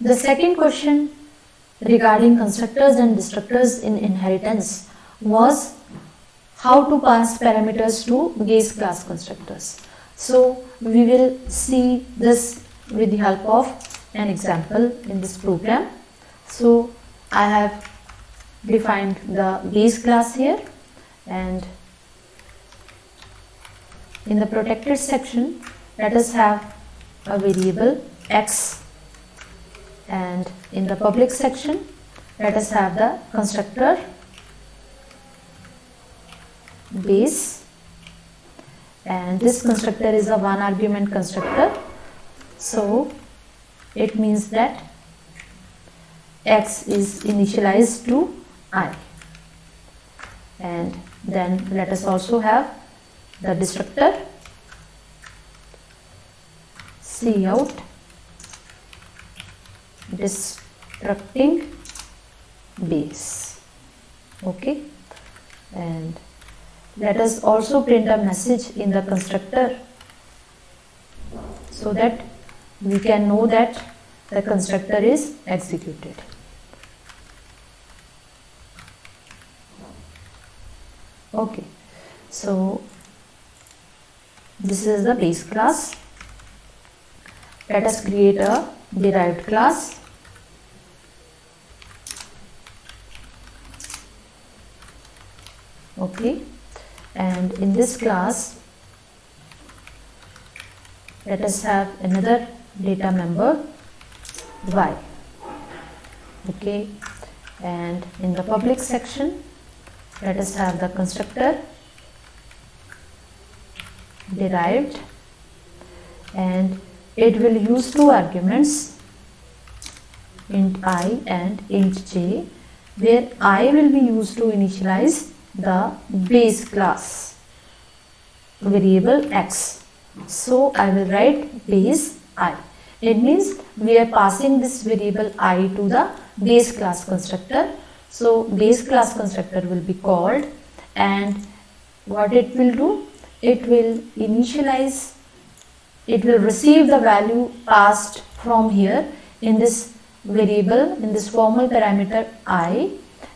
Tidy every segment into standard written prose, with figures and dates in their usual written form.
The second question regarding constructors and destructors in inheritance was how to pass parameters to base class constructors. So we will see this with the help of an example in this program. So I have defined the base class here, and in the protected section let us have a variable x, and in the public section let us have the constructor base, and this constructor is a one argument constructor. So it means that x is initialized to I, and then let us also have the destructor cout destructing base. Okay, and let us also print a message in the constructor so that we can know that the constructor is executed. Okay, so this is the base class. Let us create a derived class. Okay, and in this class let us have another data member y. Okay, and in the public section let us have the constructor derived, and it will use two arguments, int I and int j, where I will be used to initialize the base class variable x. So I will write base I. It means we are passing this variable I to the base class constructor. So base class constructor will be called, and what it will do, it will initialize, it will receive the value passed from here in this variable, in this formal parameter I,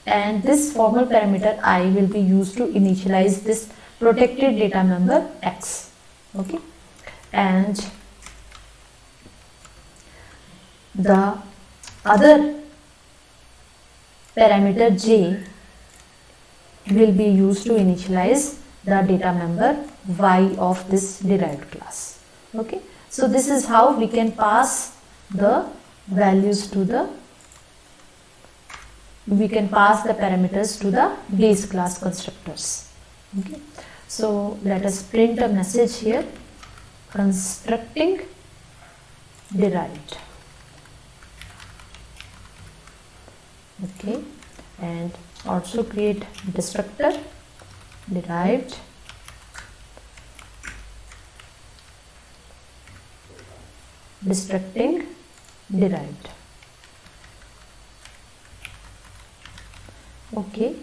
and this formal parameter I will be used to initialize this protected data member x. Okay, and the other parameter j will be used to initialize the data member y of this derived class. Okay, so this is how we can pass the values to the, we can pass the parameters to the base class constructors. Okay, so let us print a message here, constructing derived. Okay, and also create destructor derived, destructing derived. Okay,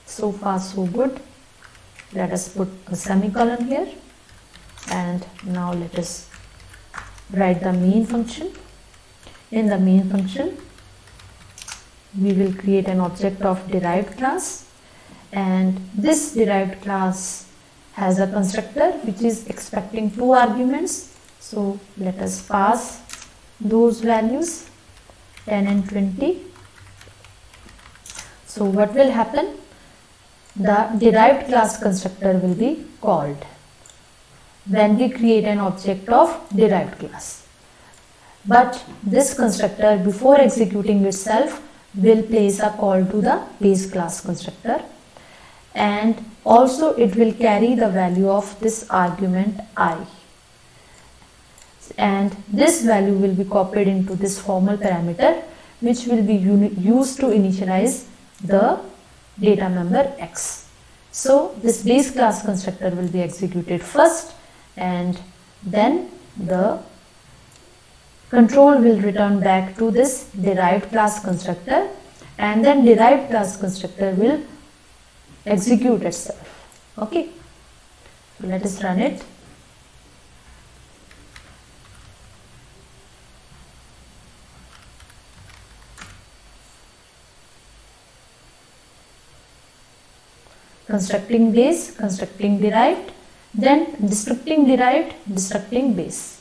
so far so good. Let us put a semicolon here, and now let us write the main function. In the main function we will create an object of derived class, and this derived class has a constructor which is expecting two arguments. So let us pass those values 10 and 20. So what will happen? The derived class constructor will be called when we create an object of derived class. But this constructor, before executing itself, will place a call to the base class constructor, and also it will carry the value of this argument I, and this value will be copied into this formal parameter which will be used to initialize the data member x. So this base class constructor will be executed first, and then the control will return back to this derived class constructor, and then derived class constructor will execute itself. Okay, so let us run it. constructing base, constructing derived, then destructing derived, destructing base.